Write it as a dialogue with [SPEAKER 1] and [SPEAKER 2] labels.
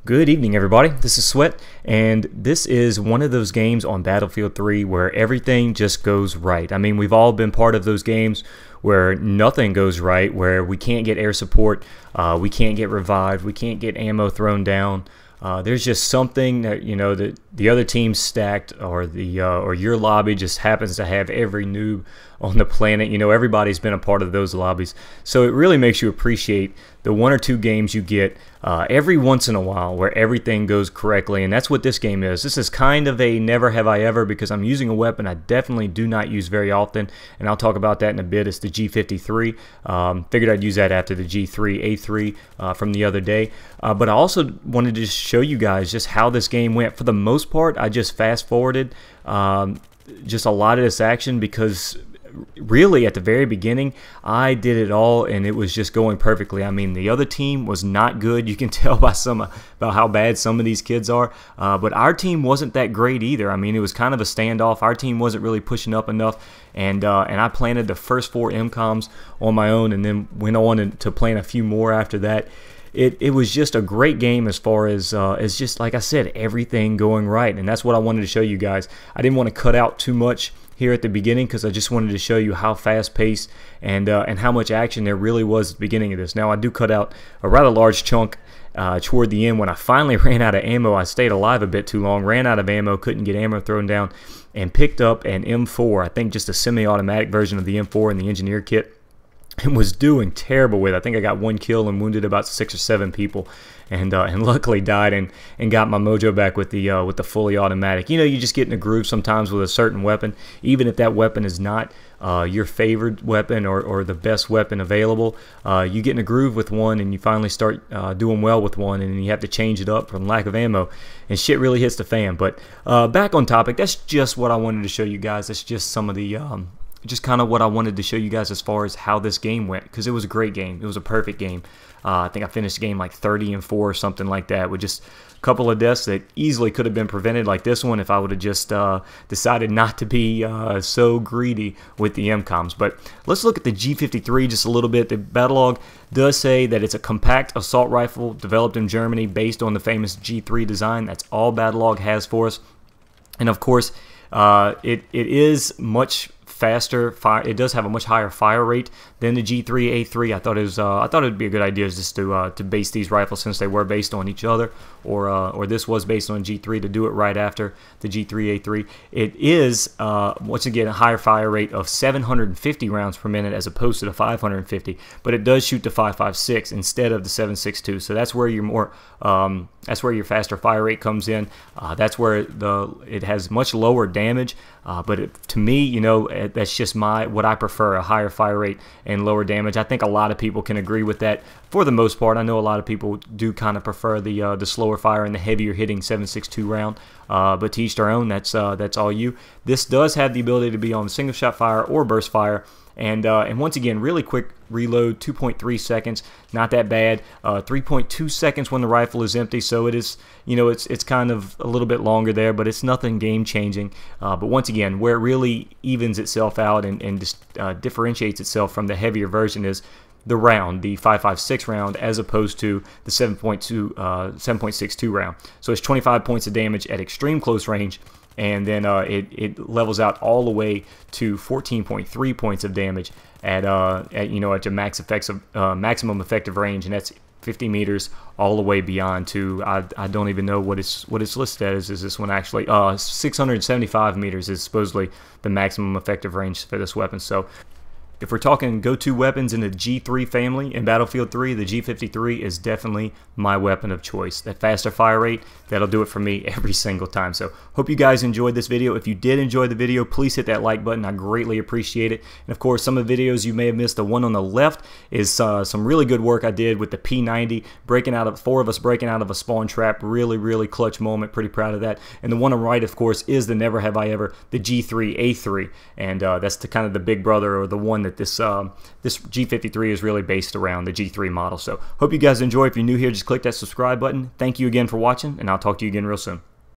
[SPEAKER 1] Good evening, everybody. This is Sweat, and this is one of those games on Battlefield 3 where everything just goes right. I mean, we've all been part of those games where nothing goes right, where we can't get air support, we can't get revived, we can't get ammo thrown down. There's just something that that the other team's stacked, or your lobby just happens to have every noob on the planet. Everybody's been a part of those lobbies, so it really makes you appreciate the one or two games you get every once in a while where everything goes correctly, and that's what this game is. This is kind of a never have I ever, because I'm using a weapon I definitely do not use very often, and I'll talk about that in a bit. It's the G53. Figured I'd use that after the G3A3 from the other day, but I also wanted to just show you guys just how this game went. For the most part, I just fast forwarded just a lot of this action, because really at the very beginning I did it all and it was just going perfectly. I mean, the other team was not good. You can tell by about how bad some of these kids are, but our team wasn't that great either. I mean, it was kind of a standoff. Our team wasn't really pushing up enough, and I planted the first 4 MCOMs on my own and then went on to plant a few more after that. It was just a great game as far as just, like I said, everything going right, and that's what I wanted to show you guys. I didn't want to cut out too much here at the beginning because I just wanted to show you how fast-paced and how much action there really was at the beginning of this. Now, I do cut out a rather large chunk toward the end when I finally ran out of ammo. I stayed alive a bit too long, ran out of ammo, couldn't get ammo thrown down, and picked up an M4, I think just a semi-automatic version of the M4 in the engineer kit, and was doing terrible with it. I think I got 1 kill and wounded about 6 or 7 people, and luckily died and got my mojo back with the fully automatic. You just get in a groove sometimes with a certain weapon, even if that weapon is not your favorite weapon or the best weapon available. You get in a groove with one and you finally start doing well with one, and you have to change it up from lack of ammo, and shit really hits the fan. But back on topic, that's just what I wanted to show you guys. That's just some of the just kind of what I wanted to show you guys as far as how this game went, because it was a great game. It was a perfect game. I think I finished the game like 30-4 or something like that, with just a couple of deaths that easily could have been prevented, like this one, if I would have just decided not to be so greedy with the MCOMs. But let's look at the G53 just a little bit. The battle log does say that it's a compact assault rifle developed in Germany based on the famous G3 design. That's all battle log has for us. And of course, it is much faster. It does have a much higher fire rate than the G3A3. I thought it would be a good idea just to base these rifles, since they were based on each other, or this was based on G3, to do it right after the G3A3. It is once again a higher fire rate of 750 rounds per minute as opposed to the 550, but it does shoot to 5.56 instead of the 7.62. So that's where your faster fire rate comes in. That's where it has much lower damage. But to me, that's just what I prefer: a higher fire rate and lower damage. I think a lot of people can agree with that for the most part. I know a lot of people do kind of prefer the slower fire and the heavier hitting 7.62 round. But to each their own. That's all you. This does have the ability to be on single shot fire or burst fire. And once again, really quick reload, 2.3 seconds, not that bad. 3.2 seconds when the rifle is empty, so it is, it's kind of a little bit longer there, but it's nothing game changing. But once again, where it really evens itself out and just differentiates itself from the heavier version is the round, the 5.56 round, as opposed to the 7.62 round. So it's 25 points of damage at extreme close range, and then it levels out all the way to 14.3 points of damage at your maximum effective range, and that's 50 meters all the way beyond to I don't even know what it's listed as. Is this one actually 675 meters is supposedly the maximum effective range for this weapon. So if we're talking go-to weapons in the G3 family in Battlefield 3, the G53 is definitely my weapon of choice. That faster fire rate, that'll do it for me every single time. So hope you guys enjoyed this video. If you did enjoy the video, please hit that like button. I greatly appreciate it. And of course, some of the videos you may have missed, the one on the left is some really good work I did with the P90, breaking out of 4 of us breaking out of a spawn trap. Really clutch moment. Pretty proud of that. And the one on the right, of course, is the Never Have I Ever, the G3A3, and that's kind of the big brother, or the one that this G53 is really based around, the G3 model. So hope you guys enjoy. If you're new here, just click that subscribe button. Thank you again for watching, and I'll talk to you again real soon.